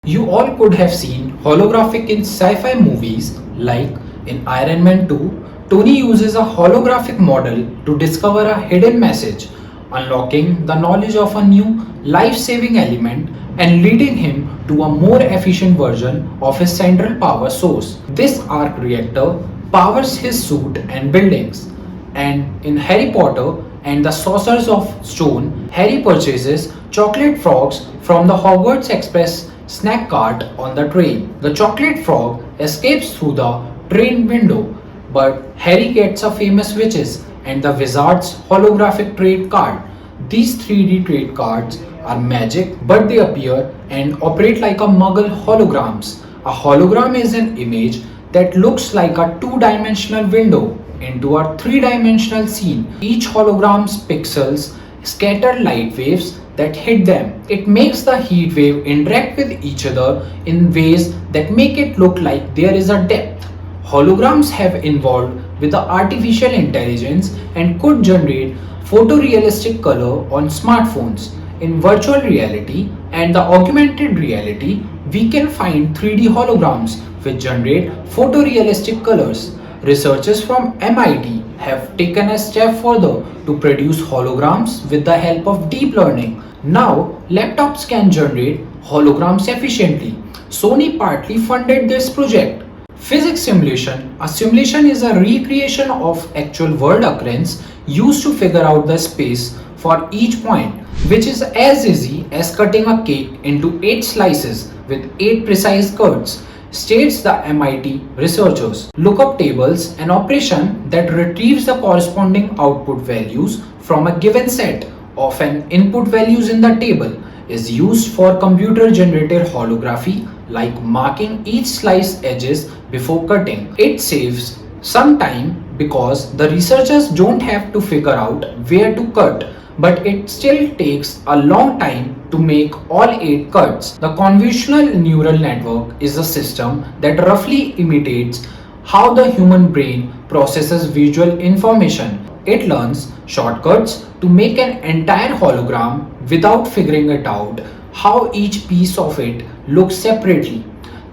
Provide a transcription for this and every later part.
You all could have seen holographic in sci-fi movies like in Iron Man 2, Tony uses a holographic model to discover a hidden message, unlocking the knowledge of a new life-saving element and leading him to a more efficient version of his central power source. This arc reactor powers his suit and buildings. And in Harry Potter and the Sorcerers of Stone, Harry purchases chocolate frogs from the Hogwarts Express snack cart on the train. The chocolate frog escapes through the train window, but Harry gets a famous witches and the wizard's holographic trade card. These 3D trade cards are magic, but they appear and operate like a muggle holograms. A hologram is an image that looks like a two-dimensional window into a three-dimensional scene. Each hologram's pixels scatter light waves that hit them. It makes the heat wave interact with each other in ways that make it look like there is a depth. Holograms have evolved with the artificial intelligence and could generate photorealistic color on smartphones. In virtual reality and the augmented reality, we can find 3D holograms which generate photorealistic colors. Researchers from MIT have taken a step further to produce holograms with the help of deep learning. Now, laptops can generate holograms efficiently. Sony partly funded this project. Physics simulation. A simulation is a recreation of actual world occurrence used to figure out the space for each point, which is as easy as cutting a cake into 8 slices with 8 precise cuts, states the MIT researchers. Lookup tables, an operation that retrieves the corresponding output values from a given set of an input values in the table, is used for computer generated holography like marking each slice edges before cutting. It saves some time because the researchers don't have to figure out where to cut, but it still takes a long time to make all 8 cuts. The convolutional neural network is a system that roughly imitates how the human brain processes visual information. It learns shortcuts to make an entire hologram without figuring it out how each piece of it looks separately.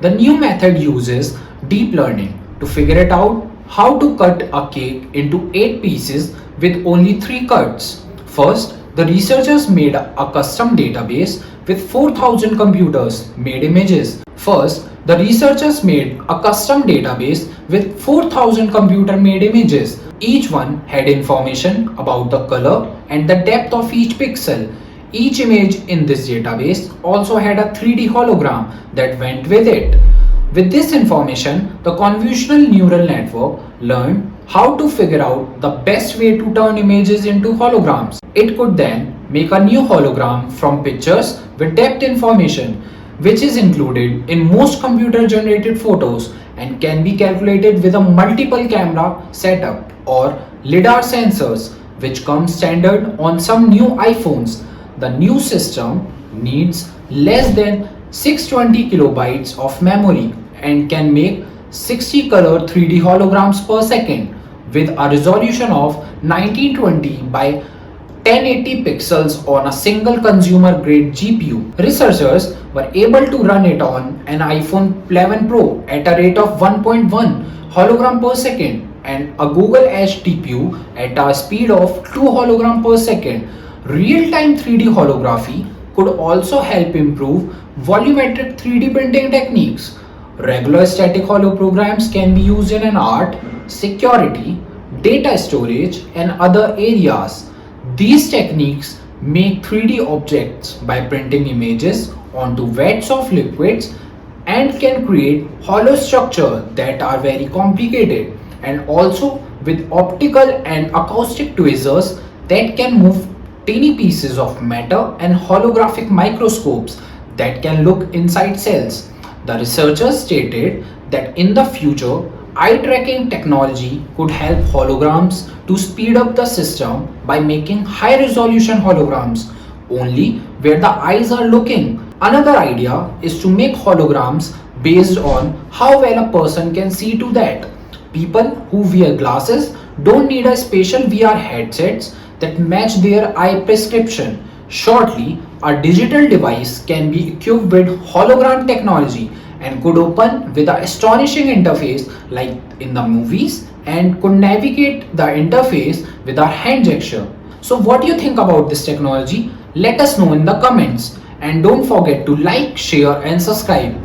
The new method uses deep learning to figure it out how to cut a cake into 8 pieces with only 3 cuts. First, the researchers made a custom database with 4,000 computers made images. First, the researchers made a custom database with 4,000 computer made images. Each one had information about the color and the depth of each pixel. Each image in this database also had a 3D hologram that went with it. With this information, the convolutional neural network learned how to figure out the best way to turn images into holograms. It could then make a new hologram from pictures with depth information, which is included in most computer generated photos and can be calculated with a multiple camera setup or LiDAR sensors, which come standard on some new iPhones. The new system needs less than 620 kilobytes of memory and can make 60 color 3D holograms per second with a resolution of 1920 by 1080 pixels on a single consumer grade GPU. Researchers were able to run it on an iPhone 11 Pro at a rate of 1.1 hologram per second and a Google Edge TPU at a speed of 2 hologram per second. Real-time 3D holography could also help improve volumetric 3D printing techniques. Regular static holograms can be used in an art, security, data storage, and other areas. These techniques make 3D objects by printing images onto vats of liquids and can create hollow structures that are very complicated, and also with optical and acoustic tweezers that can move tiny pieces of matter and holographic microscopes that can look inside cells. The researchers stated that in the future, eye tracking technology could help holograms to speed up the system by making high resolution holograms only where the eyes are looking. Another idea is to make holograms based on how well a person can see to that. People who wear glasses don't need a special VR headsets that match their eye prescription. Shortly, a digital device can be equipped with hologram technology and could open with an astonishing interface like in the movies and could navigate the interface with our hand gesture. So, what do you think about this technology? Let us know in the comments and don't forget to like, share, and subscribe.